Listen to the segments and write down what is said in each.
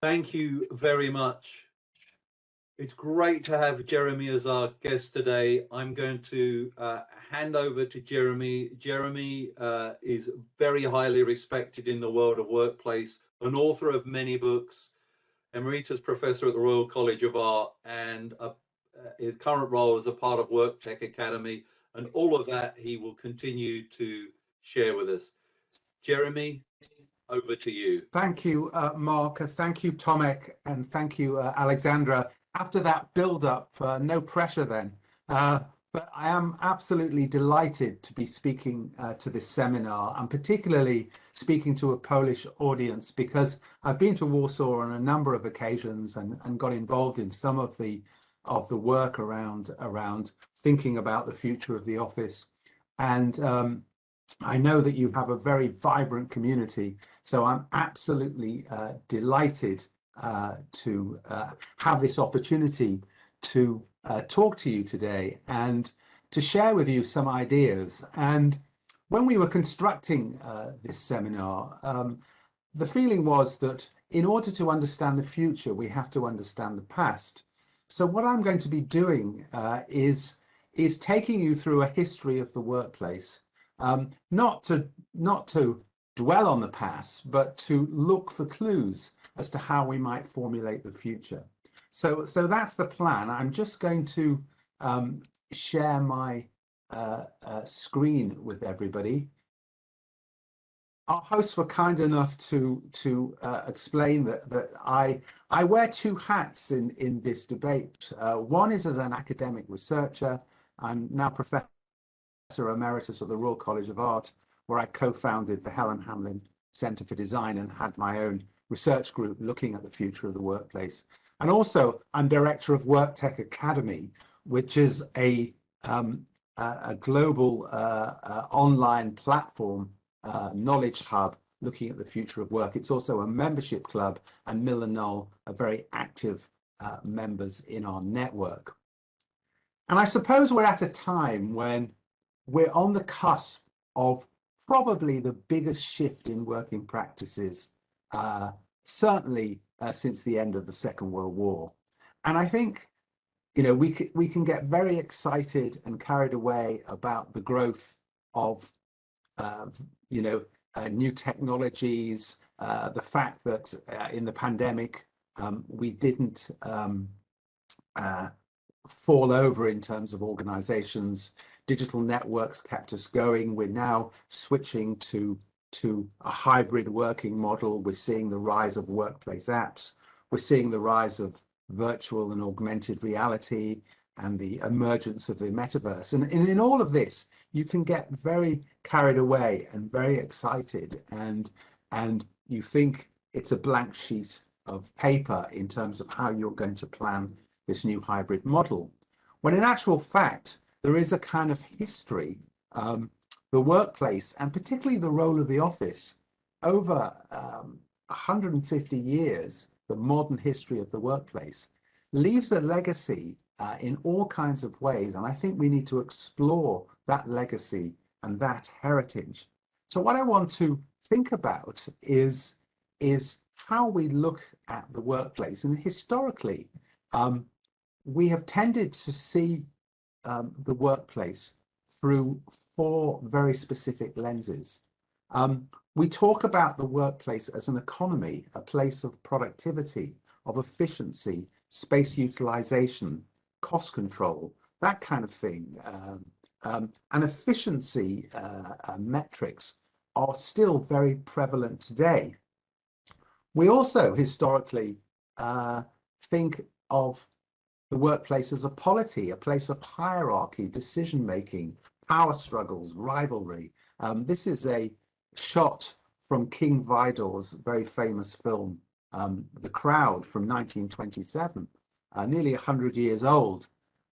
Thank you very much. It's great to have Jeremy as our guest today. I'm going to hand over to Jeremy. Jeremy is very highly respected in the world of workplace, an author of many books, emeritus professor at the Royal College of Art, and his current role as a part of WORKTECH Academy. And all of that he will continue to share with us. Jeremy, over to you. Thank you, Mark. Thank you, Tomek, and thank you, Alexandra. After that build-up, no pressure then. But I am absolutely delighted to be speaking to this seminar, and particularly speaking to a Polish audience, because I've been to Warsaw on a number of occasions and got involved in some of the work around thinking about the future of the office. And I know that you have a very vibrant community, so I'm absolutely delighted to have this opportunity to talk to you today and to share with you some ideas. And when we were constructing this seminar, the feeling was that in order to understand the future, we have to understand the past. So what I'm going to be doing is taking you through a history of the workplace. Not to dwell on the past, but to look for clues as to how we might formulate the future. So that's the plan. I'm just going to share my screen with everybody. Our hosts were kind enough to explain that I wear two hats in this debate. One is as an academic researcher. I'm now Professor Emeritus of the Royal College of Art, where I co-founded the Helen Hamlin Centre for Design and had my own research group looking at the future of the workplace. And also, I'm director of WORKTECH Academy, which is a global online platform, knowledge hub looking at the future of work. It's also a membership club, and Mill and Knoll are very active members in our network. And I suppose we're at a time when we're on the cusp of probably the biggest shift in working practices, certainly since the end of the Second World War. And I think, you know, we can get very excited and carried away about the growth of, you know, new technologies, the fact that in the pandemic, we didn't fall over in terms of organizations. Digital networks kept us going. We're now switching to a hybrid working model. We're seeing the rise of workplace apps. We're seeing the rise of virtual and augmented reality and the emergence of the metaverse. And in all of this, you can get very carried away and very excited, and you think it's a blank sheet of paper in terms of how you're going to plan this new hybrid model, when in actual fact, there is a kind of history, the workplace, and particularly the role of the office, over 150 years, the modern history of the workplace, leaves a legacy in all kinds of ways. And I think we need to explore that legacy and that heritage. So what I want to think about is how we look at the workplace. And historically, we have tended to see the workplace through four very specific lenses. We talk about the workplace as an economy, a place of productivity, of efficiency, space utilization, cost control, that kind of thing. And efficiency metrics are still very prevalent today. We also historically think of the workplace as a polity, a place of hierarchy, decision-making, power struggles, rivalry. This is a shot from King Vidor's very famous film, The Crowd, from 1927, nearly 100 years old.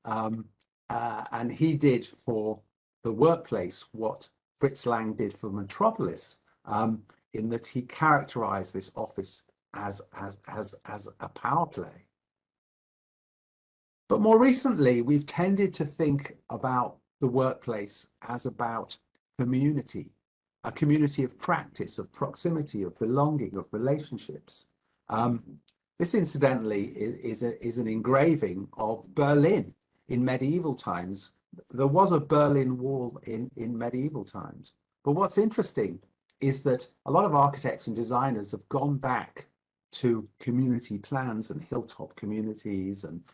And he did for the workplace what Fritz Lang did for Metropolis, in that he characterized this office as a power play. But more recently, we've tended to think about the workplace as about community, a community of practice, of proximity, of belonging, of relationships. This, incidentally, is an engraving of Berlin in medieval times. There was a Berlin Wall in medieval times. But what's interesting is that a lot of architects and designers have gone back to community plans and hilltop communities and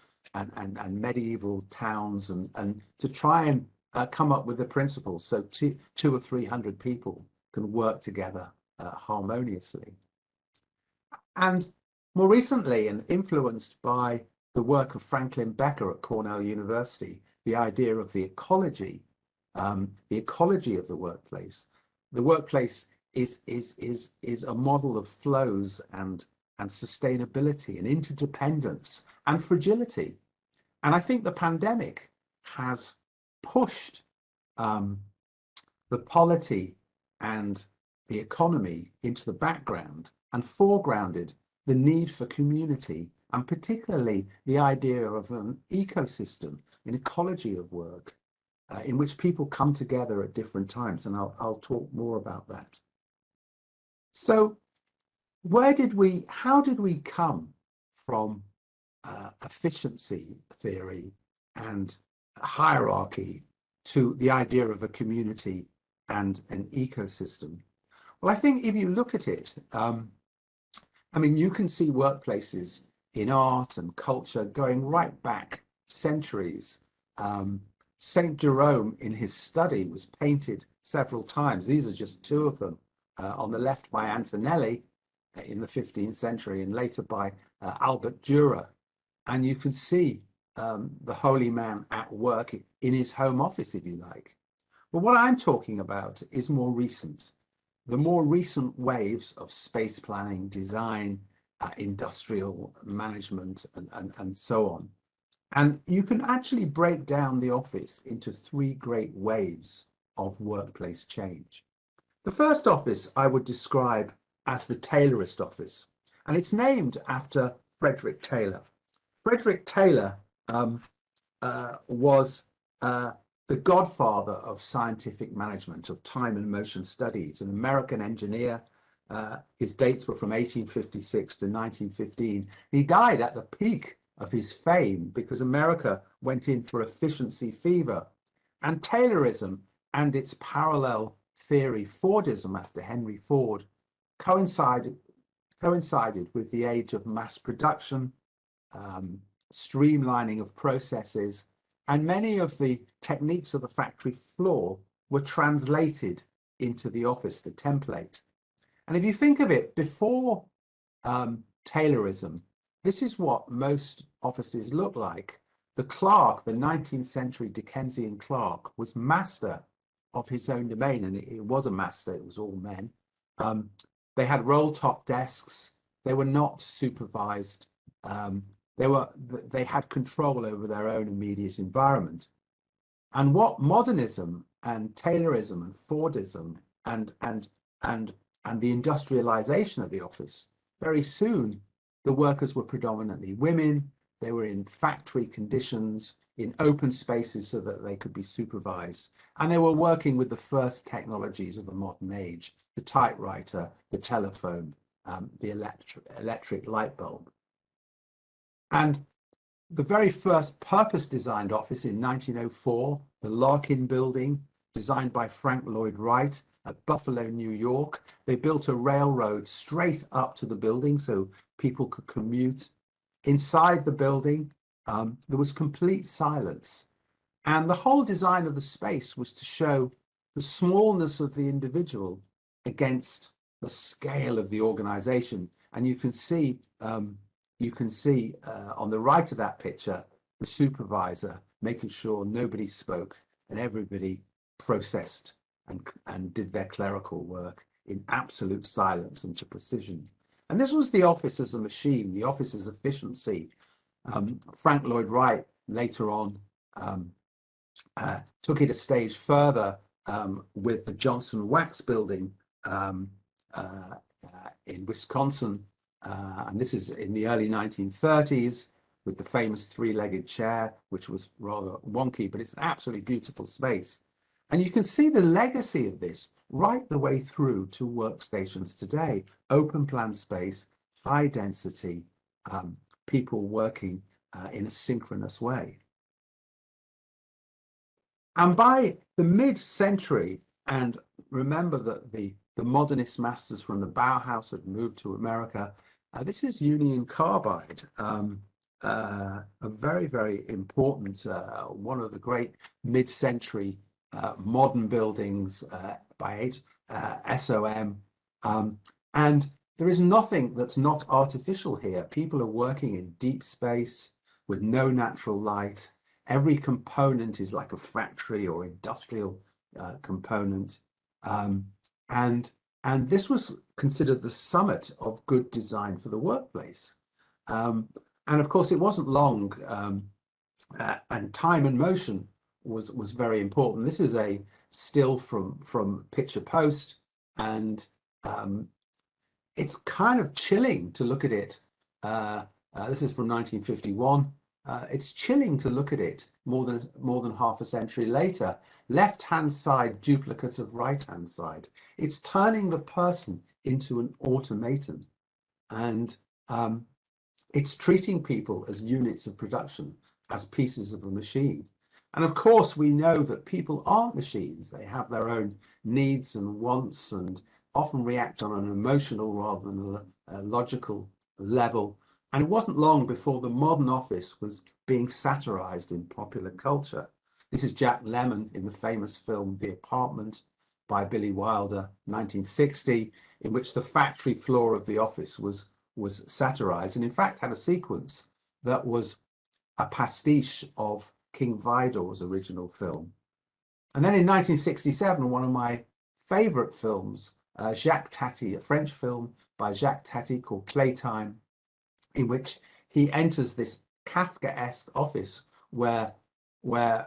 medieval towns and to try and come up with the principles so 200 or 300 people can work together harmoniously. And more recently, and influenced by the work of Franklin Becker at Cornell University, the idea of the ecology of the workplace. The workplace is a model of flows and sustainability and interdependence and fragility. And I think the pandemic has pushed the polity and the economy into the background and foregrounded the need for community, and particularly the idea of an ecosystem, an ecology of work, in which people come together at different times. And I'll talk more about that. So how did we come from efficiency theory and hierarchy to the idea of a community and an ecosystem? Well, I think if you look at it, I mean, you can see workplaces in art and culture going right back centuries. St. Jerome in his study was painted several times. These are just two of them. On the left by Antonelli in the 15th century and later by Albert Dürer. And you can see the holy man at work in his home office, if you like. But what I'm talking about is more recent. The more recent waves of space planning, design, industrial management, and so on. And you can actually break down the office into three great waves of workplace change. The first office I would describe as the Taylorist office, and it's named after Frederick Taylor. Frederick Taylor was the godfather of scientific management, of time and motion studies, an American engineer. His dates were from 1856 to 1915. He died at the peak of his fame because America went in for efficiency fever. And Taylorism and its parallel theory, Fordism after Henry Ford, coincided with the age of mass production, streamlining of processes, and many of the techniques of the factory floor were translated into the office, the template. And if you think of it, before Taylorism, this is what most offices look like. The clerk, the 19th century Dickensian clerk, was master of his own domain, and it was a master, it was all men. They had roll-top desks, they were not supervised, they had control over their own immediate environment. And what modernism and Taylorism and Fordism and the industrialization of the office, very soon the workers were predominantly women. They were in factory conditions, in open spaces so that they could be supervised. And they were working with the first technologies of the modern age, the typewriter, the telephone, the electric light bulb. And the very first purpose-designed office in 1904, the Larkin Building, designed by Frank Lloyd Wright at Buffalo, New York. They built a railroad straight up to the building so people could commute. Inside the building, there was complete silence. And the whole design of the space was to show the smallness of the individual against the scale of the organization. And you can see on the right of that picture, the supervisor making sure nobody spoke and everybody processed and did their clerical work in absolute silence and to precision. And this was the office as a machine, the office as efficiency. Frank Lloyd Wright later on took it a stage further with the Johnson Wax Building in Wisconsin. And this is in the early 1930s with the famous three-legged chair, which was rather wonky, but it's an absolutely beautiful space. And you can see the legacy of this right the way through to workstations today. Open plan space, high density, people working in a synchronous way. And by the mid-century, and remember that the modernist masters from the Bauhaus had moved to America, this is Union Carbide, a very, very important, one of the great mid-century modern buildings by SOM. And there is nothing that's not artificial here. People are working in deep space with no natural light. Every component is like a factory or industrial component. And this was considered the summit of good design for the workplace. And of course, it wasn't long, and time and motion was very important. This is a still from Picture Post, and it's kind of chilling to look at it. This is from 1951. It's chilling to look at it more than half a century later. Left-hand side duplicate of right-hand side. It's turning the person into an automaton, and it's treating people as units of production, as pieces of a machine. And of course, we know that people aren't machines. They have their own needs and wants, and often react on an emotional rather than a logical level. And it wasn't long before the modern office was being satirized in popular culture. This is Jack Lemmon in the famous film The Apartment by Billy Wilder, 1960, in which the factory floor of the office was satirized, and in fact had a sequence that was a pastiche of King Vidor's original film. And then in 1967, one of my favorite films, Jacques Tati, a French film by Jacques Tati called Playtime, in which he enters this Kafkaesque office where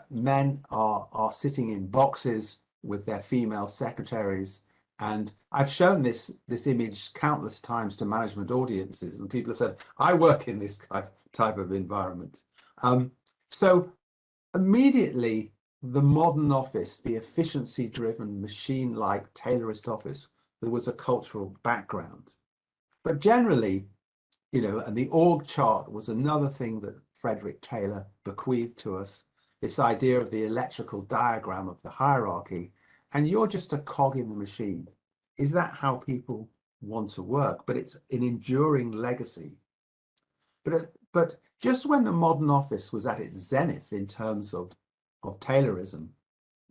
men are sitting in boxes with their female secretaries. And I've shown this image countless times to management audiences, and people have said, I work in this type of environment. So immediately, the modern office, the efficiency-driven, machine-like Taylorist office, there was a cultural background. But generally, and the org chart was another thing that Frederick Taylor bequeathed to us, this idea of the electrical diagram of the hierarchy, and you're just a cog in the machine. Is that how people want to work? But it's an enduring legacy. But just when the modern office was at its zenith in terms of Taylorism,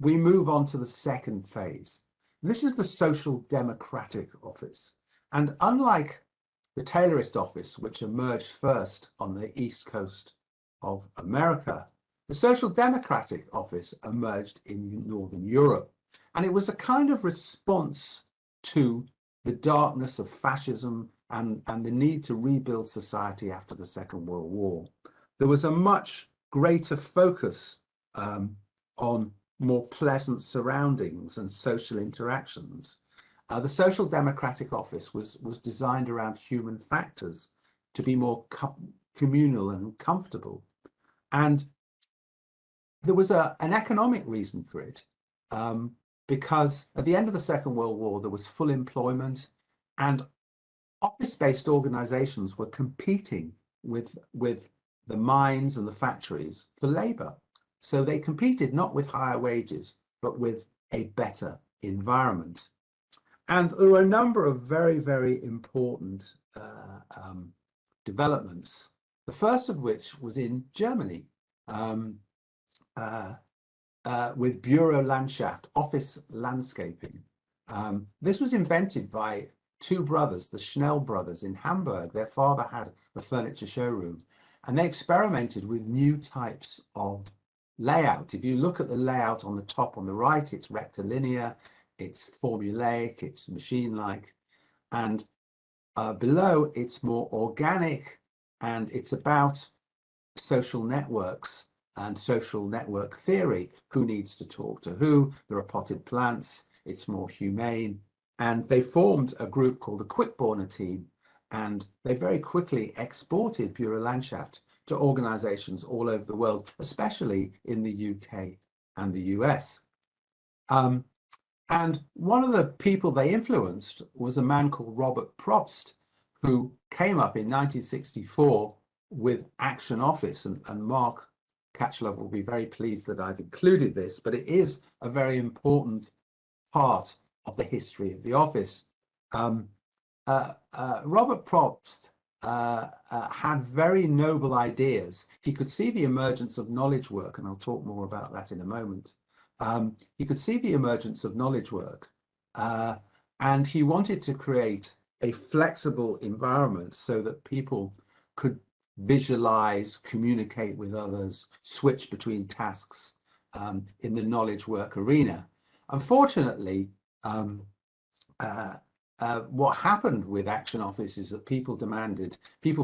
we move on to the second phase. This is the social democratic office. And unlike the Taylorist office, which emerged first on the East Coast of America, the social democratic office emerged in Northern Europe. And it was a kind of response to the darkness of fascism and the need to rebuild society after the Second World War. There was a much greater focus on more pleasant surroundings and social interactions. The Social Democratic Office was designed around human factors to be more communal and comfortable. And there was an economic reason for it, because at the end of the Second World War, there was full employment, and office-based organizations were competing with the mines and the factories for labor. So they competed not with higher wages, but with a better environment. And there were a number of very, very important developments, the first of which was in Germany, with Bureau Landshaft, office landscaping. This was invented by two brothers, the Schnell brothers in Hamburg. Their father had a furniture showroom, and they experimented with new types of layout. If you look at the layout on the top on the right, it's rectilinear, it's formulaic, it's machine-like, and below it's more organic, and it's about social networks and social network theory. Who needs to talk to who? There are potted plants, it's more humane. And they formed a group called the Quickborner team, and they very quickly exported Bureau Landschaft to organizations all over the world, especially in the UK and the US. And one of the people they influenced was a man called Robert Probst, who came up in 1964 with Action Office, and Mark Catchlove will be very pleased that I've included this, but it is a very important part of the history of the office. Robert Probst had very noble ideas. He could see the emergence of knowledge work, and I'll talk more about that in a moment. He could see the emergence of knowledge work, and he wanted to create a flexible environment so that people could visualize, communicate with others, switch between tasks in the knowledge work arena. Unfortunately, what happened with Action Office is that people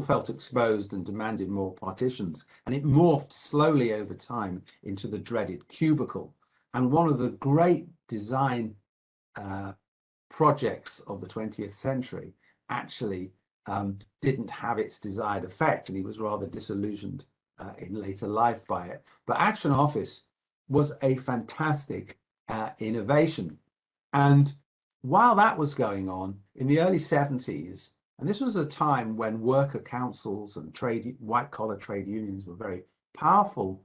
felt exposed and demanded more partitions, and it morphed slowly over time into the dreaded cubicle. And one of the great design projects of the 20th century actually didn't have its desired effect, and he was rather disillusioned in later life by it. But Action Office was a fantastic innovation. And while that was going on in the early 70s, and this was a time when worker councils and white-collar trade unions were very powerful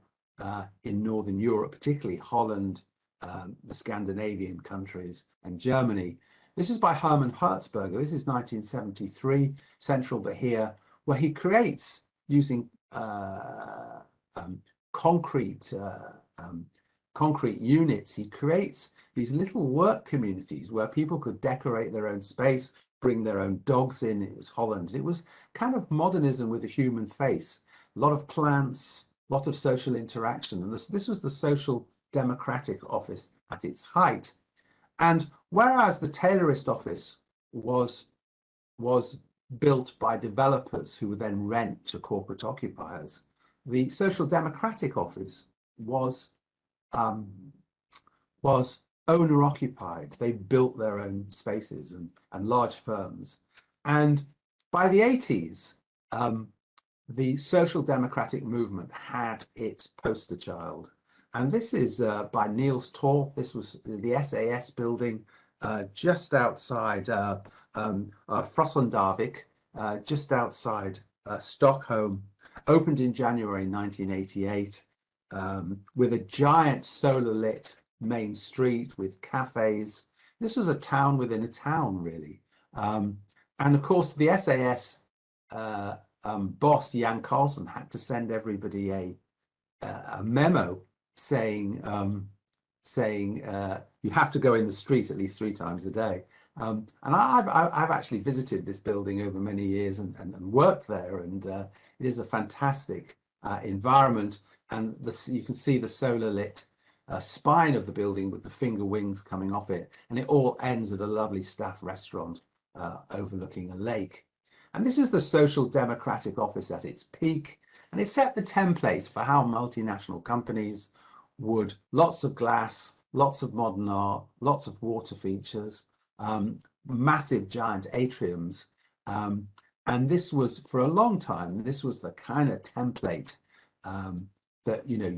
in Northern Europe, particularly Holland, the Scandinavian countries, and Germany. This is by Hermann Hertzberger. This is 1973, Central Bahia, where he creates, using concrete units, he creates these little work communities where people could decorate their own space, bring their own dogs in. It was Holland. It was kind of modernism with a human face, a lot of plants, a lot of social interaction. And this was the social democratic office at its height. And whereas the Taylorist office was built by developers who would then rent to corporate occupiers, the social democratic office was owner occupied. They built their own spaces and large firms. And by the 80s, the social democratic movement had its poster child. And this is by Niels Torp. This was the SAS building just outside Frosondavik, just outside Stockholm, opened in January 1988. With a giant solar lit main street with cafes. This was a town within a town, really. And of course, the SAS boss, Jan Carlson, had to send everybody a memo saying you have to go in the street at least 3 times a day. And I've actually visited this building over many years and worked there, and it is a fantastic environment. And you can see the solar lit spine of the building with the finger wings coming off it, and it all ends at a lovely staff restaurant overlooking a lake. And this is the social democratic office at its peak, and it set the template for how multinational companies would, lots of glass, lots of modern art, lots of water features, massive giant atriums. And this was, for a long time, this was the kind of template that, you know,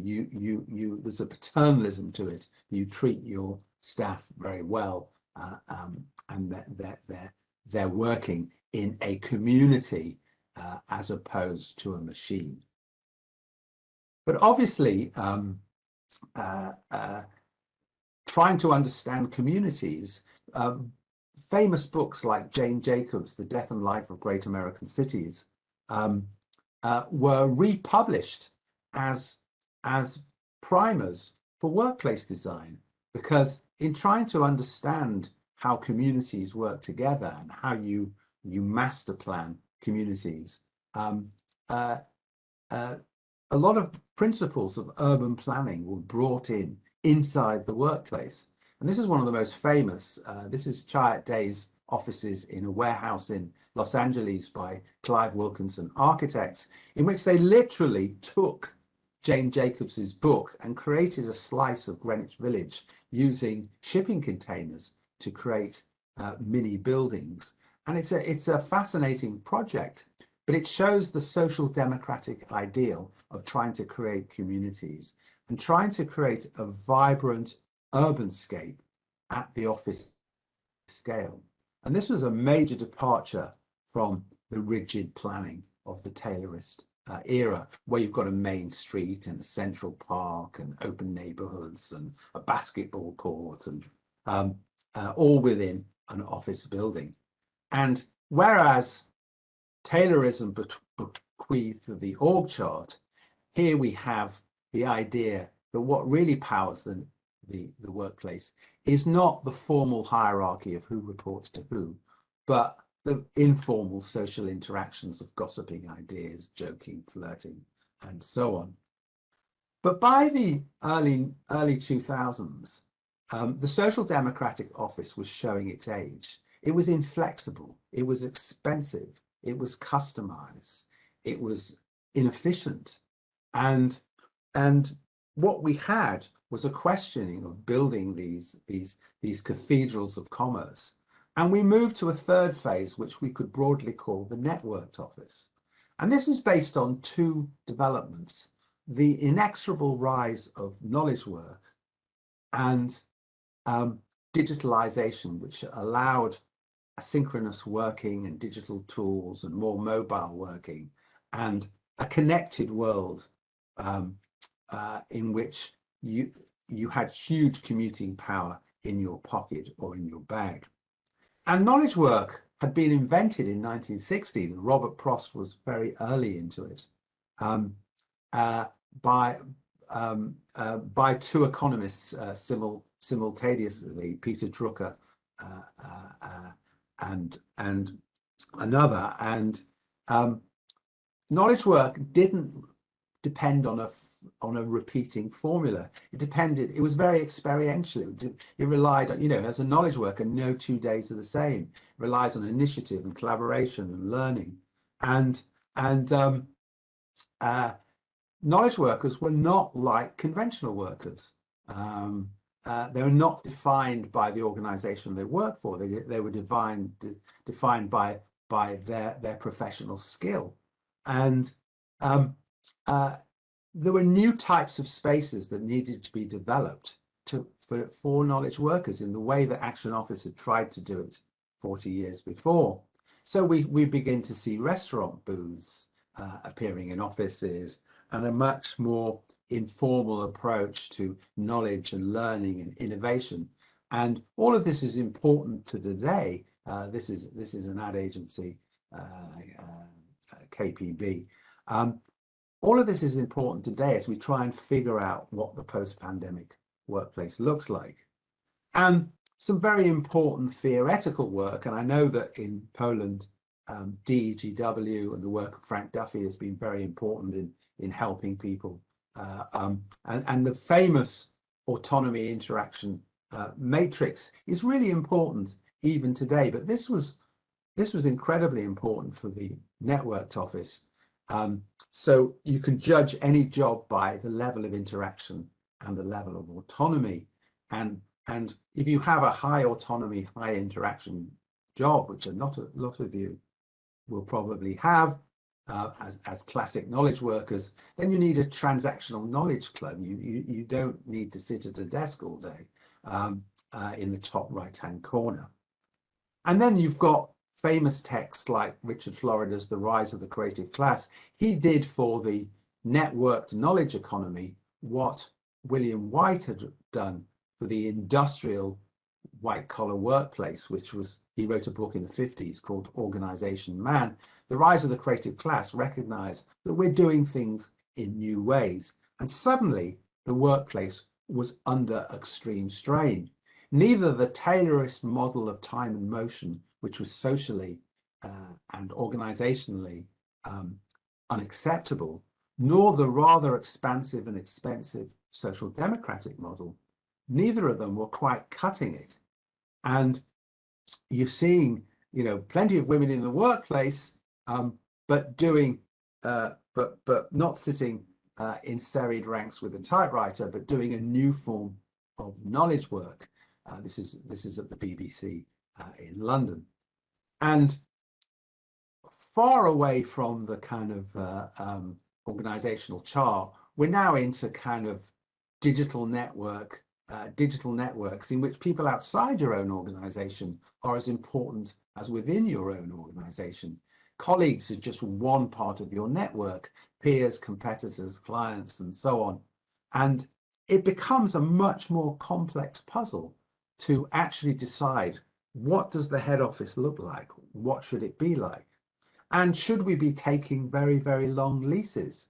there's a paternalism to it. You treat your staff very well, and they're working in a community as opposed to a machine. But obviously, trying to understand communities, famous books like Jane Jacobs' The Death and Life of Great American Cities were republished as primers for workplace design, because in trying to understand how communities work together and how you master plan communities, a lot of principles of urban planning were brought inside the workplace. And this is one of the most famous. This is Chiat Day's offices in a warehouse in Los Angeles by Clive Wilkinson Architects, in which they literally took Jane Jacobs's book and created a slice of Greenwich Village using shipping containers to create mini buildings. And it's a fascinating project, but it shows the social democratic ideal of trying to create communities and trying to create a vibrant urban scape at the office scale. And this was a major departure from rigid planning of the Taylorist era, where you've got a main street and a central park and open neighborhoods and a basketball court and all within an office building. And whereas Taylorism bequeathed the org chart, here we have the idea that what really powers the workplace is not the formal hierarchy of who reports to who, but the informal social interactions of gossiping ideas, joking, flirting, and so on. But by the early 2000s, the Social Democratic Office was showing its age. It was inflexible, it was expensive, it was customized, it was inefficient. And what we had was a questioning of building these cathedrals of commerce. And we moved to a third phase, which we could broadly call the networked office. And this is based on two developments: the inexorable rise of knowledge work and digitalization, which allowed asynchronous working and digital tools and more mobile working and a connected world in which you had huge commuting power in your pocket or in your bag. And knowledge work had been invented in 1960, and Robert Frost was very early into it, by two economists simultaneously, Peter Drucker and another. And knowledge work didn't depend on a repeating formula. It was very experiential. It relied on, as a knowledge worker, no 2 days are the same. It relies on initiative and collaboration and learning. And knowledge workers were not like conventional workers. They were not defined by the organization they worked for. They were defined by their professional skill. And there were new types of spaces that needed to be developed for knowledge workers in the way that Action Office had tried to do it 40 years before. So we begin to see restaurant booths appearing in offices, and a much more informal approach to knowledge and learning and innovation. And all of this is important to today. This is an ad agency, KPB. All of this is important today as we try and figure out what the post-pandemic workplace looks like. And some very important theoretical work, and I know that in Poland, DEGW and the work of Frank Duffy has been very important in helping people. And the famous autonomy interaction matrix is really important even today, but this was incredibly important for the networked office. So you can judge any job by the level of interaction and the level of autonomy. And if you have a high autonomy, high interaction job, which a lot of you will probably have as classic knowledge workers, then you need a transactional knowledge club. You don't need to sit at a desk all day in the top right-hand corner. And then you've got famous texts like Richard Florida's The Rise of the Creative Class. He did for the networked knowledge economy what William Wright had done for the industrial white-collar workplace, which was, he wrote a book in the 50s called Organization Man. The Rise of the Creative Class recognized that we're doing things in new ways, and suddenly the workplace was under extreme strain. Neither the Taylorist model of time and motion, which was socially and organizationally unacceptable, nor the rather expansive and expensive social democratic model, neither of them were quite cutting it. And you're seeing, plenty of women in the workplace, but doing, but not sitting in serried ranks with a typewriter, but doing a new form of knowledge work. This is at the BBC in London. And far away from the kind of organizational chart, we're now into kind of digital networks in which people outside your own organization are as important as within your own organization. colleagues are just one part of your network, peers, competitors, clients, and so on. And it becomes a much more complex puzzle to actually decide, what does the head office look like? What should it be like? And should we be taking very, very long leases?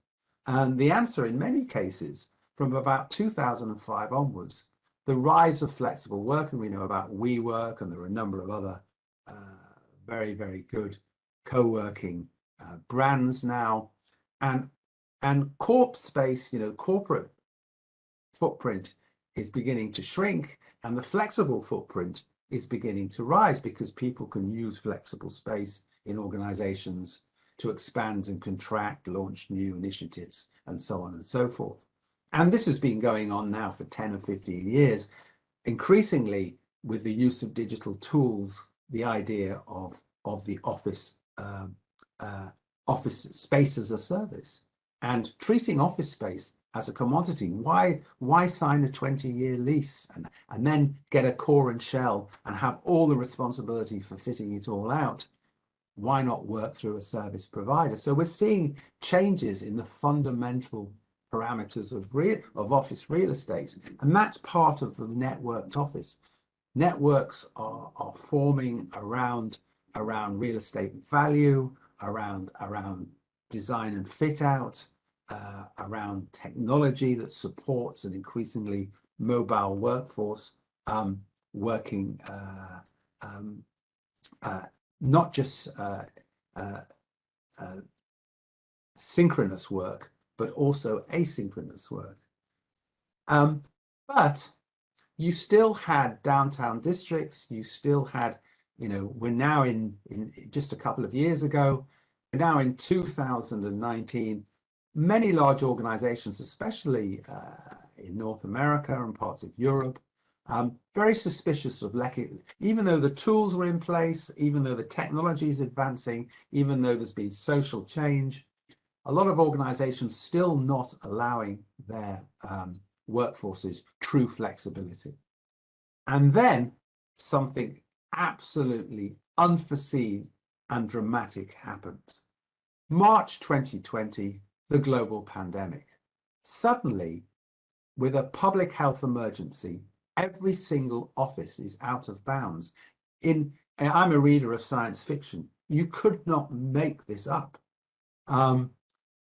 And the answer in many cases, from about 2005 onwards, the rise of flexible work, and we know about WeWork, and there are a number of other very, very good co-working brands now, and corp space, corporate footprint is beginning to shrink, and the flexible footprint is beginning to rise because people can use flexible space in organizations to expand and contract, launch new initiatives, and so on and so forth. And this has been going on now for 10 or 15 years, increasingly with the use of digital tools, the idea of the office space as a service, and treating office space as a commodity. Why sign a 20-year lease and then get a core and shell and have all the responsibility for fitting it all out? Why not work through a service provider? So we're seeing changes in the fundamental parameters of office real estate, and that's part of the networked office. Networks are forming around real estate value, around design and fit out, around technology that supports an increasingly mobile workforce, working not just synchronous work, but also asynchronous work. But you still had downtown districts, you still had, we're now in just a couple of years ago, we're now in 2019, many large organizations, especially in North America and parts of Europe, very suspicious of even though the tools were in place, even though the technology is advancing, even though there's been social change, a lot of organizations still not allowing their workforces true flexibility. And then something absolutely unforeseen and dramatic happened. March 2020, the global pandemic. Suddenly, with a public health emergency, every single office is out of bounds. I'm a reader of science fiction. You could not make this up.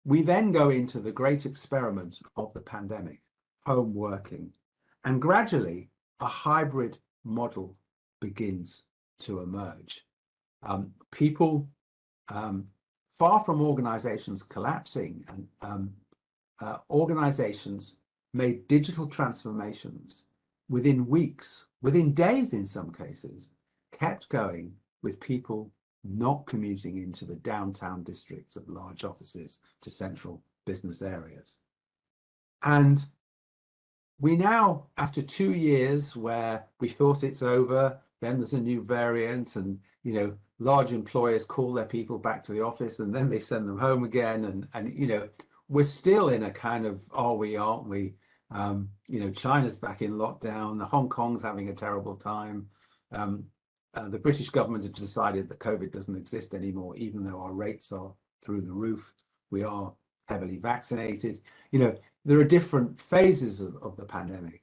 We then go into the great experiment of the pandemic, home working, and gradually a hybrid model begins to emerge. People, far from organizations collapsing, and organizations made digital transformations within weeks, within days in some cases, kept going with people not commuting into the downtown districts of large offices to central business areas. And we now, after 2 years where we thought it's over, then there's a new variant, and large employers call their people back to the office and then they send them home again, and we're still in a kind of, are we, aren't we? China's back in lockdown, Hong Kong's having a terrible time. The British government has decided that COVID doesn't exist anymore, even though our rates are through the roof. We are heavily vaccinated. There are different phases of the pandemic,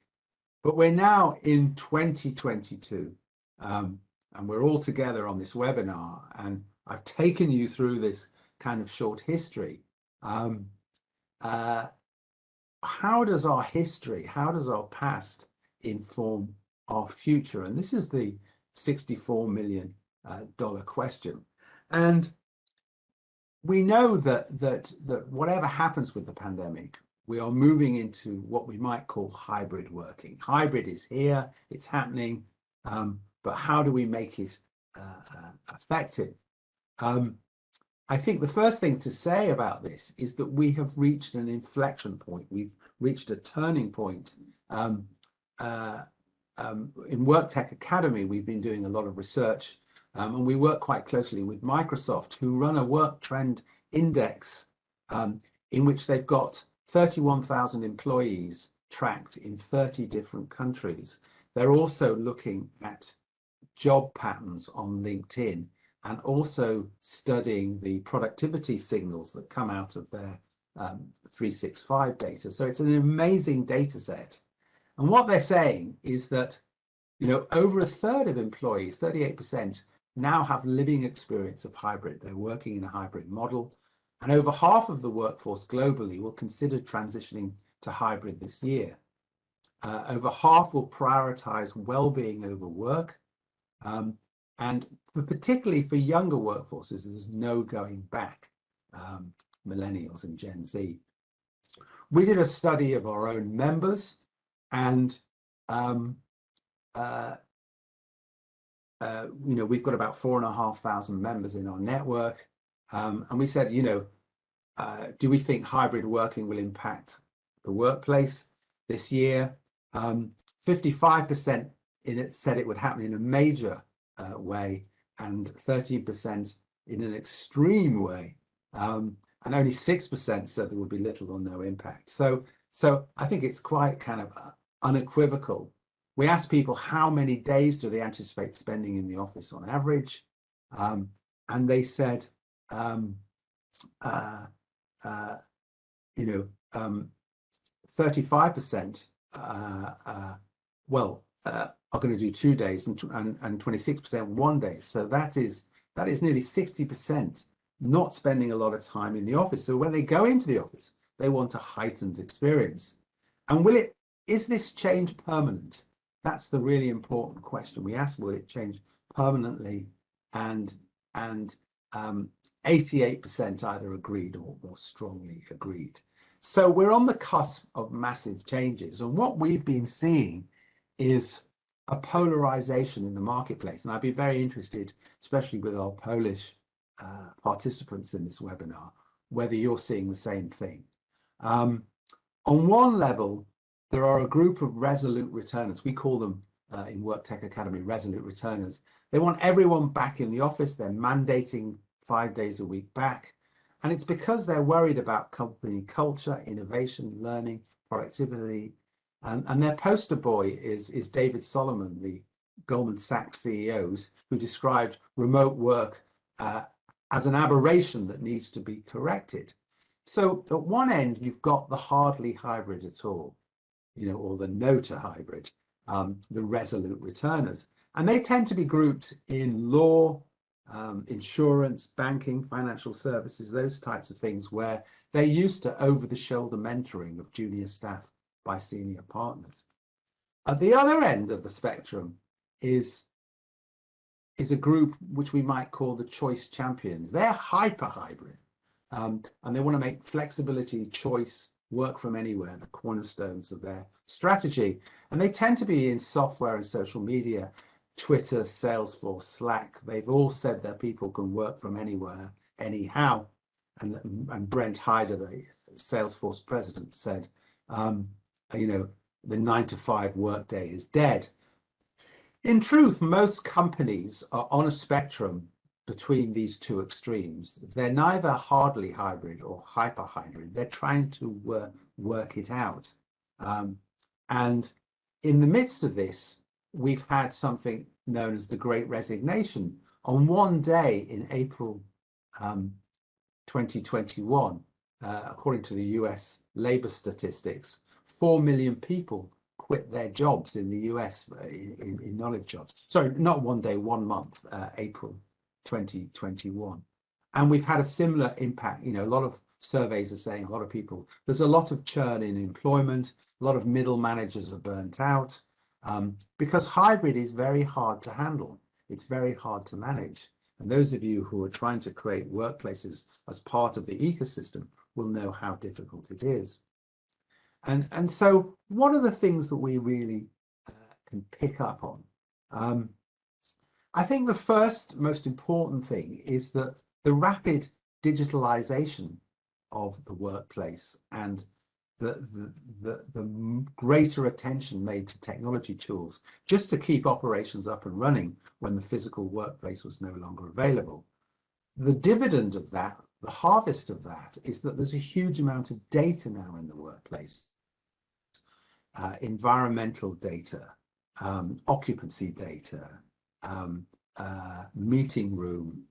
but we're now in 2022, and we're all together on this webinar, and I've taken you through this kind of short history. How does our history, how does our past inform our future? And this is the $64 million question. And we know that whatever happens with the pandemic, we are moving into what we might call hybrid working. Hybrid is here, it's happening, but how do we make it effective? I think the first thing to say about this is that we have reached an inflection point. We've reached a turning point. In WORKTECH Academy, we've been doing a lot of research, and we work quite closely with Microsoft, who run a work trend index in which they've got 31,000 employees tracked in 30 different countries. They're also looking at job patterns on LinkedIn and also studying the productivity signals that come out of their 365 data. So it's an amazing data set. And what they're saying is that, you know, over a third of employees, 38%, now have living experience of hybrid. They're working in a hybrid model. And over half of the workforce globally will consider transitioning to hybrid this year. Over half will prioritize well-being over work. And particularly for younger workforces, there's no going back, millennials and Gen Z. We did a study of our own members, and you know, we've got about 4,500 members in our network, and we said, you know, do we think hybrid working will impact the workplace this year? 55% in it said it would happen in a major way, and 13% in an extreme way, and only 6% said there would be little or no impact. So I think it's quite kind of unequivocal. We asked people how many days do they anticipate spending in the office on average, and they said, you know, 35% are going to do 2 days, and 26% 1 day. So that is nearly 60% not spending a lot of time in the office. So when they go into the office, they want a heightened experience. And is this change permanent? That's the really important question we ask. Will it change permanently? And 88% either agreed or strongly agreed. So we're on the cusp of massive changes. And what we've been seeing is a polarization in the marketplace. And I'd be very interested, especially with our Polish participants in this webinar, whether you're seeing the same thing. On one level, there are a group of resolute returners. We call them in WORKTECH Academy resolute returners. They want everyone back in the office. They're mandating 5 days a week back. And it's because they're worried about company culture, innovation, learning, productivity. And their poster boy is David Solomon, the Goldman Sachs CEO, who described remote work as an aberration that needs to be corrected. So at one end, you've got the hardly hybrid at all, you know, or the no to hybrid, the resolute returners. And they tend to be grouped in law, insurance, banking, financial services, those types of things, where they're used to over-the-shoulder mentoring of junior staff by senior partners. At the other end of the spectrum is a group which we might call the choice champions. They're hyper hybrid, and they want to make flexibility, choice, work from anywhere the cornerstones of their strategy. And they tend to be in software and social media, Twitter, Salesforce, Slack. They've all said that people can work from anywhere, anyhow. And Brent Hyder, the Salesforce president, said, you know, the 9-to-5 workday is dead. In truth, most companies are on a spectrum between these two extremes. They're neither hardly hybrid or hyper hybrid. They're trying to work it out. And in the midst of this, we've had something known as the Great Resignation. On one day in April 2021, according to the US labor statistics, 4 million people quit their jobs in the US in knowledge jobs. Sorry, not one day, 1 month, April 2021. And we've had a similar impact. You know, a lot of surveys are saying a lot of people, there's a lot of churn in employment, a lot of middle managers are burnt out, because hybrid is very hard to handle. It's very hard to manage. And those of you who are trying to create workplaces as part of the ecosystem will know how difficult it is. And so what are the things that we really can pick up on? I think the first most important thing is that the rapid digitalization of the workplace and the greater attention made to technology tools just to keep operations up and running when the physical workplace was no longer available. The dividend of that, the harvest of that, is that there's a huge amount of data now in the workplace. Environmental data, occupancy data, meeting room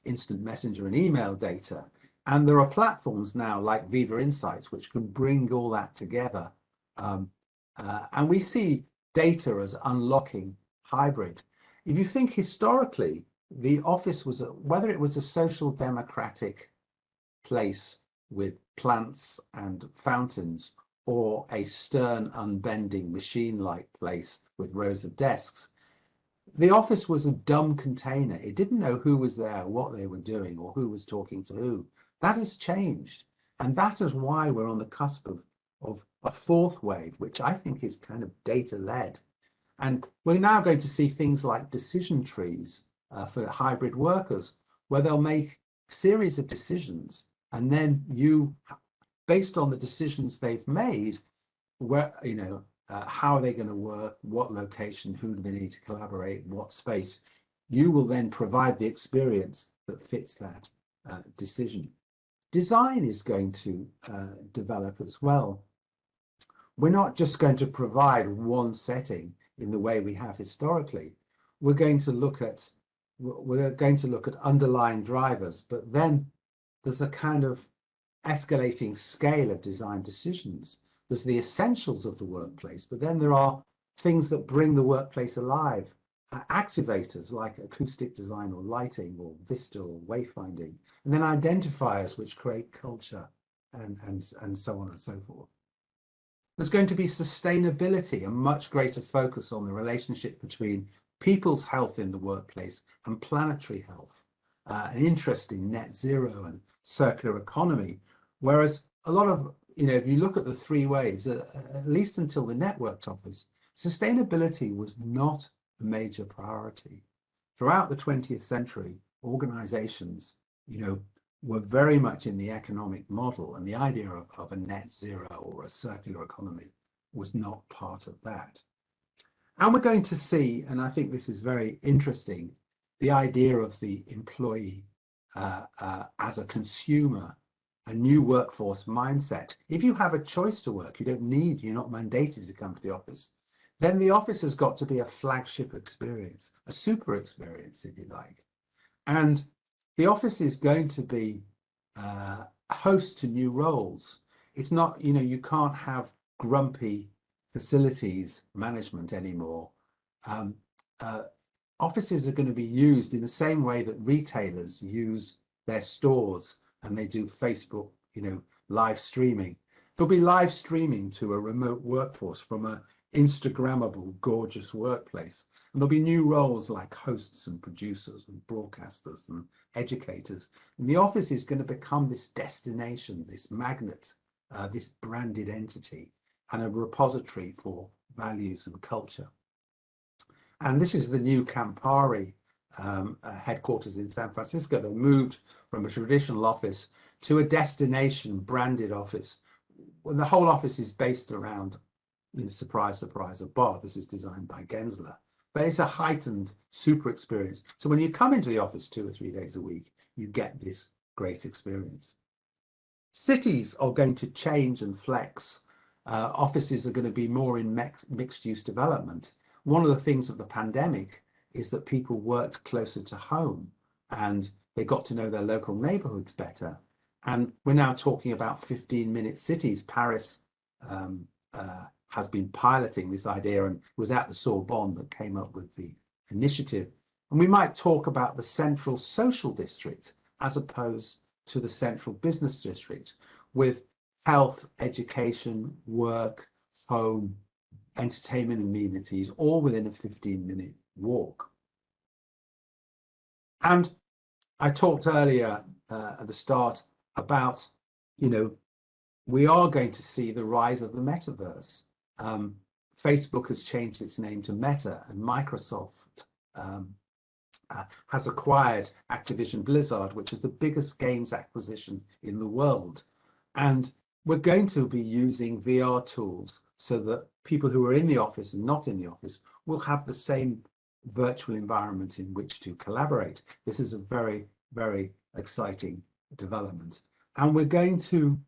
instant messenger and email data. And there are platforms now like Viva Insights, which can bring all that together. And we see data as unlocking hybrid. If you think historically, the office was, whether it was a social democratic place with plants and fountains, or a stern, unbending, machine-like place with rows of desks, the office was a dumb container. It didn't know who was there, what they were doing, or who was talking to who. That has changed. And that is why we're on the cusp of a fourth wave, which I think is kind of data-led. And we're now going to see things like decision trees for hybrid workers, where they'll make a series of decisions, and then you, based on the decisions they've made, where, how are they going to work, what location, who do they need to collaborate, what space, you will then provide the experience that fits that decision. Design is going to develop as well. We're not just going to provide one setting in the way we have historically. We're going to look at underlying drivers, but then there's a kind of escalating scale of design decisions. There's the essentials of the workplace, but then there are things that bring the workplace alive, activators like acoustic design or lighting or vista or wayfinding, and then identifiers which create culture and so on and so forth. There's going to be sustainability, a much greater focus on the relationship between people's health in the workplace and planetary health, an interest in net zero and circular economy. Whereas a lot of, if you look at the three waves, at least until the networked office, sustainability was not a major priority. Throughout the 20th century, organizations, were very much in the economic model, and the idea of a net zero or a circular economy was not part of that. And we're going to see, and I think this is very interesting, the idea of the employee as a consumer, a new workforce mindset. If you have a choice to work, you're not mandated to come to the office, then the office has got to be a flagship experience, a super experience, if you like. And the office is going to be a host to new roles. It's not, you can't have grumpy facilities management anymore. Offices are going to be used in the same way that retailers use their stores and they do Facebook, live streaming. There'll be live streaming to a remote workforce from a Instagrammable, gorgeous workplace. And there'll be new roles like hosts and producers and broadcasters and educators. And the office is going to become this destination, this magnet, this branded entity, and a repository for values and culture. And this is the new Campari headquarters in San Francisco. They moved from a traditional office to a destination branded office. Well, the whole office is based around, surprise, surprise, a bar. This is designed by Gensler, but it's a heightened super experience. So when you come into the office 2 or 3 days a week, you get this great experience. Cities are going to change and flex. Offices are going to be more in mixed use development. One of the things of the pandemic is that people worked closer to home and they got to know their local neighborhoods better. And we're now talking about 15-minute cities. Paris has been piloting this idea and was at the Sorbonne that came up with the initiative. And we might talk about the central social district as opposed to the central business district, with health, education, work, home, entertainment amenities, all within a 15-minute walk. And I talked earlier at the start about, we are going to see the rise of the metaverse. Facebook has changed its name to Meta, and Microsoft has acquired Activision Blizzard, which is the biggest games acquisition in the world. And we're going to be using VR tools so that people who are in the office and not in the office will have the same virtual environment in which to collaborate. This is a very, very exciting development. And we're going to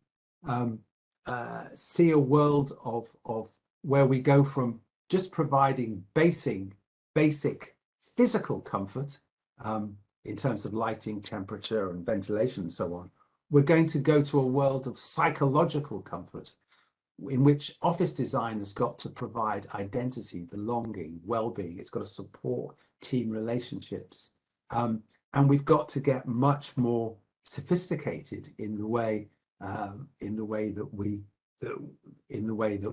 see a world of where we go from just providing basic physical comfort in terms of lighting, temperature, and ventilation, and so on. We're going to go to a world of psychological comfort, in which office design has got to provide identity, belonging, well-being. It's got to support team relationships, and we've got to get much more sophisticated in the way that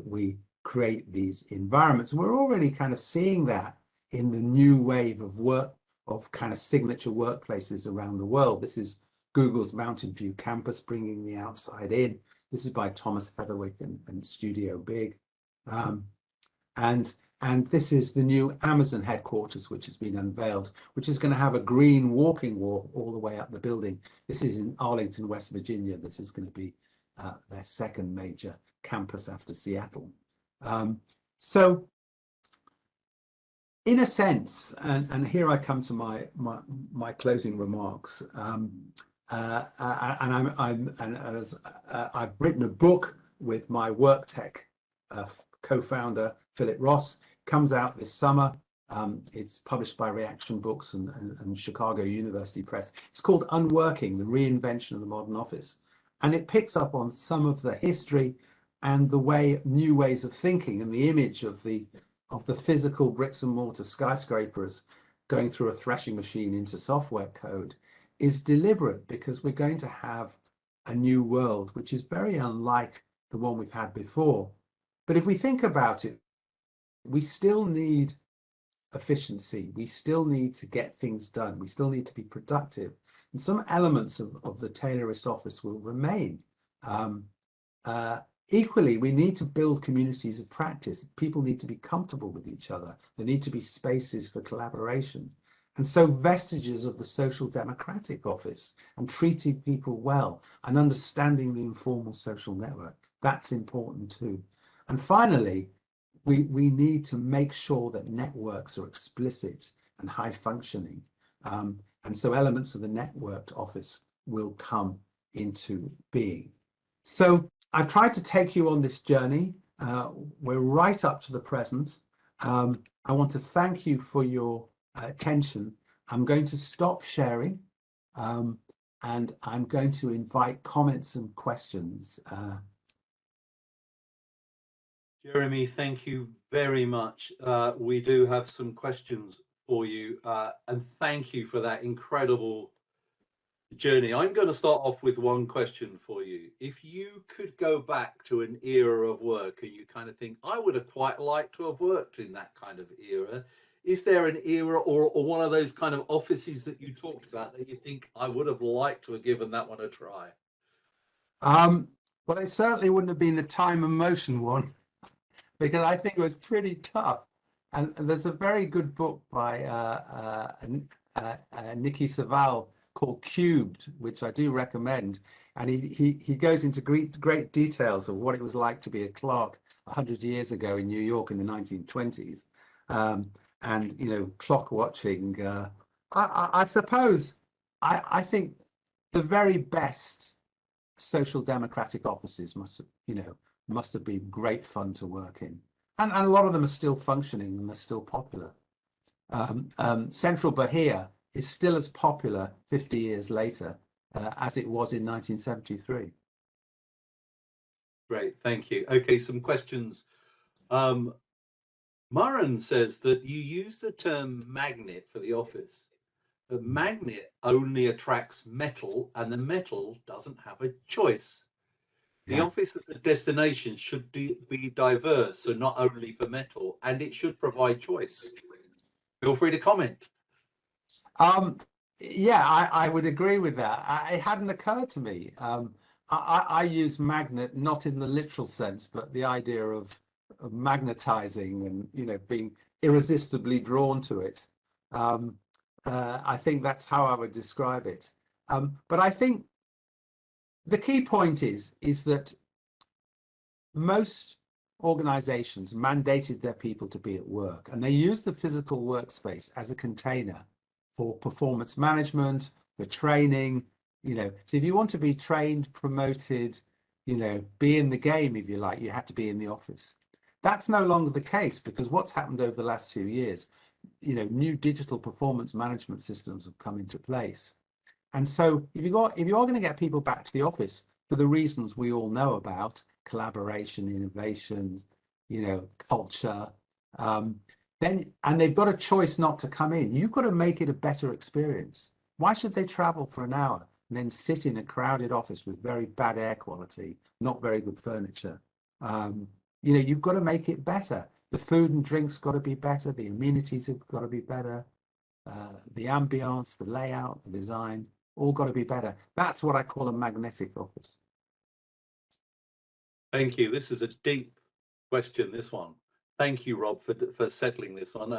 we create these environments. And we're already kind of seeing that in the new wave of work, of kind of signature workplaces around the world. This is Google's Mountain View campus, bringing the outside in. This is by Thomas Heatherwick and Studio Big. And this is the new Amazon headquarters, which has been unveiled, which is going to have a green walking wall all the way up the building. This is in Arlington, West Virginia. This is going to be their second major campus after Seattle. So in a sense, and here I come to my closing remarks, I've written a book with my WORKTECH co-founder Philip Ross. Comes out this summer. It's published by Reaction Books and Chicago University Press. It's called Unworking: The Reinvention of the Modern Office, and it picks up on some of the history and the new ways of thinking, and the image of the physical bricks and mortar skyscrapers going through a threshing machine into software code is deliberate, because we're going to have a new world which is very unlike the one we've had before. But if we think about it, we still need efficiency. We still need to get things done. We still need to be productive. And some elements of the Taylorist office will remain. Equally, we need to build communities of practice. People need to be comfortable with each other. There need to be spaces for collaboration. And so vestiges of the social democratic office and treating people well and understanding the informal social network, that's important too. And finally, we need to make sure that networks are explicit and high functioning. And so elements of the networked office will come into being. So I've tried to take you on this journey. We're right up to the present. I want to thank you for your attention. I'm going to stop sharing, and I'm going to invite comments and questions. Jeremy, thank you very much. We do have some questions for you, and thank you for that incredible journey. I'm going to start off with one question for you. If you could go back to an era of work and you kind of think, I would have quite liked to have worked in that kind of era, is there an era or one of those kind of offices that you talked about that you think I would have liked to have given that one a try? Well, it certainly wouldn't have been the time and motion one, because I think it was pretty tough. And there's a very good book by Nikki Savall called Cubed, which I do recommend. And he goes into great details of what it was like to be a clerk 100 years ago in New York in the 1920s. And, you know, clock watching. I suppose I think the very best social democratic offices must have been great fun to work in. And a lot of them are still functioning and they're still popular. Central Bahia is still as popular 50 years later as it was in 1973. Great, thank you. Okay, some questions. Murren says that you use the term magnet for the office. The magnet only attracts metal and the metal doesn't have a choice. The office as a destination should be diverse, so not only for metal, and it should provide choice. Feel free to comment. Yeah, I would agree with that. It hadn't occurred to me. I use magnet not in the literal sense, but the idea of magnetizing and, you know, being irresistibly drawn to it. I think that's how I would describe it. But I think the key point is that most organizations mandated their people to be at work, and they use the physical workspace as a container for performance management, for training, you know. So if you want to be trained, promoted, you know, be in the game, if you like, you have to be in the office. That's no longer the case, because what's happened over the last 2 years, new digital performance management systems have come into place. And so if you are going to get people back to the office for the reasons we all know about, collaboration, innovation, culture, then, and they've got a choice not to come in, you've got to make it a better experience. Why should they travel for an hour and then sit in a crowded office with very bad air quality, not very good furniture? You've got to make it better. The food and drinks got to be better. The amenities have got to be better. The ambience, the layout, the design, all got to be better. That's what I call a magnetic office. Thank you. This is a deep question, this one. Thank you, Rob, for settling this one,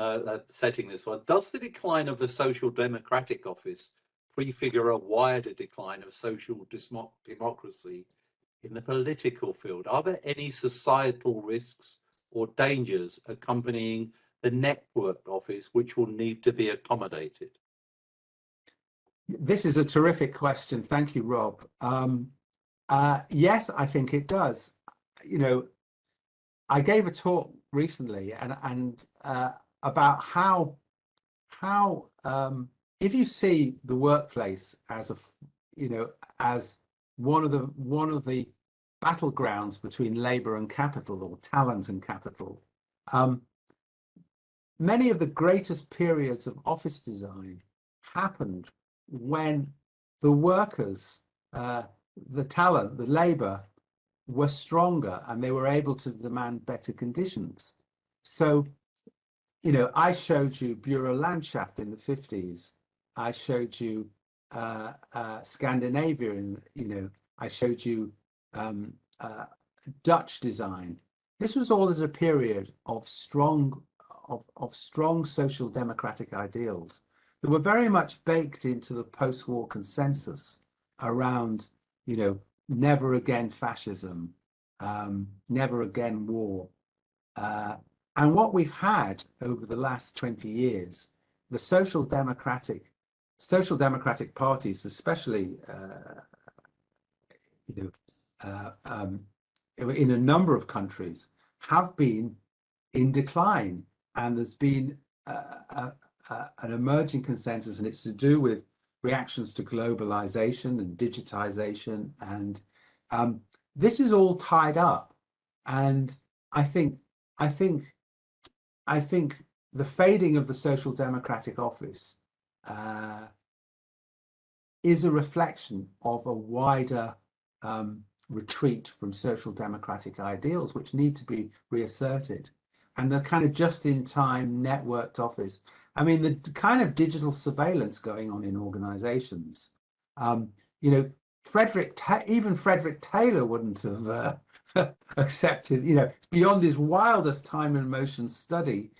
setting this one. Does the decline of the social democratic office prefigure a wider decline of social democracy in the political field? Are there any societal risks or dangers accompanying the networked office which will need to be accommodated? This is a terrific question. Thank you, Rob. Yes, I think it does. I gave a talk recently and about how if you see the workplace as as one of the battlegrounds between labor and capital, or talent and capital, many of the greatest periods of office design happened when the workers, the talent, the labor, were stronger and they were able to demand better conditions. So, I showed you Bureau Landshaft in the 50s. I showed you Scandinavia, I showed you Dutch design. This was all at a period of strong social democratic ideals that were very much baked into the post-war consensus around, never again fascism, never again war. And what we've had over the last 20 years, the social democratic parties, especially, in a number of countries, have been in decline, and there's been an emerging consensus, and it's to do with reactions to globalization and digitization, and this is all tied up. And I think the fading of the social democratic office is a reflection of a wider retreat from social democratic ideals, which need to be reasserted. And the kind of just-in-time networked office, I mean, the kind of digital surveillance going on in organizations, even Frederick Taylor wouldn't have accepted, beyond his wildest time and motion study.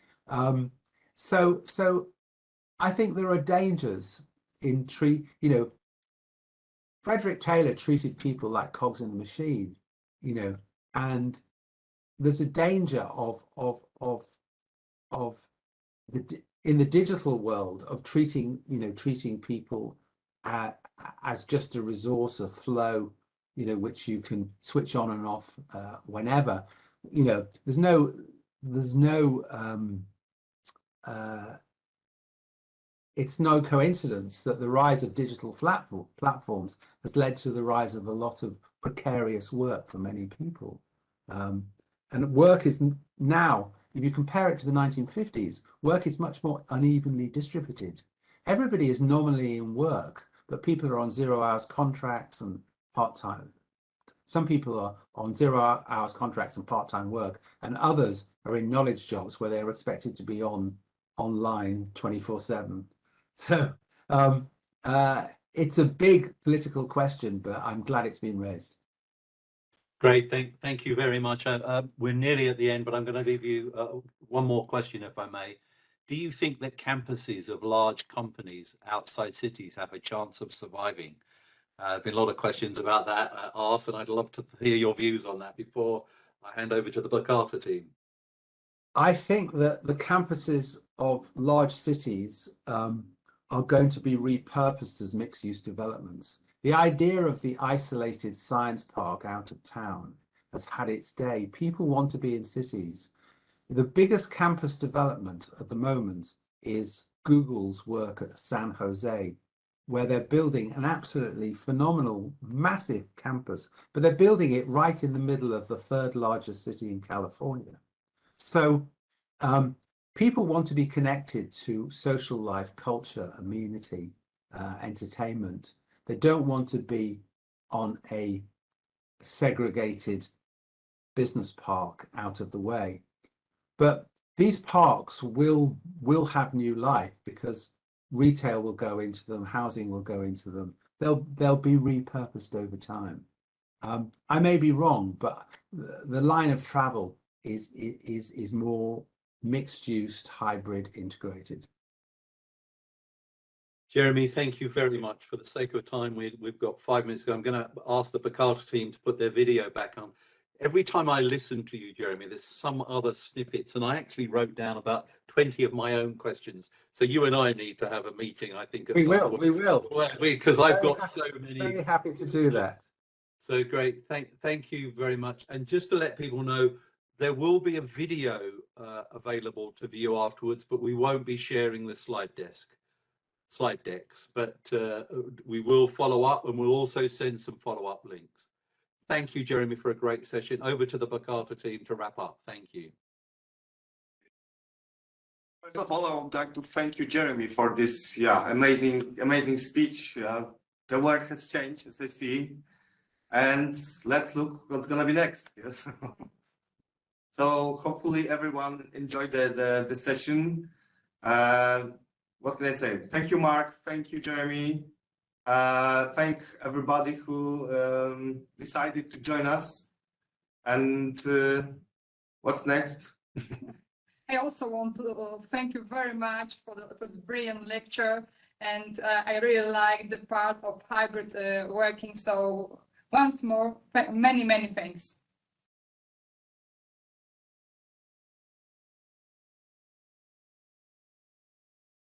So I think there are dangers in Frederick Taylor treated people like cogs in a machine, and there's a danger in the digital world of treating people as just a resource, a flow, which you can switch on and off whenever. There's no it's no coincidence that the rise of digital platforms has led to the rise of a lot of precarious work for many people. And work is now, if you compare it to the 1950s, work is much more unevenly distributed. Everybody is nominally in work, but people are on 0 hours contracts and part-time. Some people are on 0 hours contracts and part-time work, and others are in knowledge jobs where they're expected to be online 24/7. So it's a big political question, but I'm glad it's been raised. Great, thank you very much. We're nearly at the end, but I'm going to leave you one more question, if I may. Do you think that campuses of large companies outside cities have a chance of surviving? There's been a lot of questions about that asked, and I'd love to hear your views on that before I hand over to the Bakata team. I think that the campuses of large cities are going to be repurposed as mixed-use developments. The idea of the isolated science park out of town has had its day. People want to be in cities. The biggest campus development at the moment is Google's work at San Jose, where they're building an absolutely phenomenal, massive campus, but they're building it right in the middle of the third largest city in California. So people want to be connected to social life, culture, amenity, entertainment. They don't want to be on a segregated business park out of the way. But these parks will have new life because retail will go into them, housing will go into them. They'll be repurposed over time. I may be wrong, but the line of travel is more mixed-use, hybrid, integrated. Jeremy, thank you very much. For the sake of time, we've got 5 minutes ago. I'm going to ask the Bakata team to put their video back on. Every time I listen to you, Jeremy, there's some other snippets, and I actually wrote down about 20 of my own questions. So you and I need to have a meeting, I think. We will. Because I've got so many. Very happy to do that. So great. Thank you very much. And just to let people know, there will be a video available to view afterwards, but we won't be sharing the slide decks, but we will follow up, and we'll also send some follow-up links. Thank you, Jeremy, for a great session. Over to the Bakata team to wrap up. Thank you. First of all, I would like to thank you, Jeremy, for this amazing speech. The world has changed, as I see, and let's look what's gonna be next. Yes. So hopefully everyone enjoyed the session. What can I say? Thank you, Mark. Thank you, Jeremy. Thank everybody who decided to join us. And what's next? I also want to thank you very much for this brilliant lecture. And I really like the part of hybrid working. So once more, many thanks.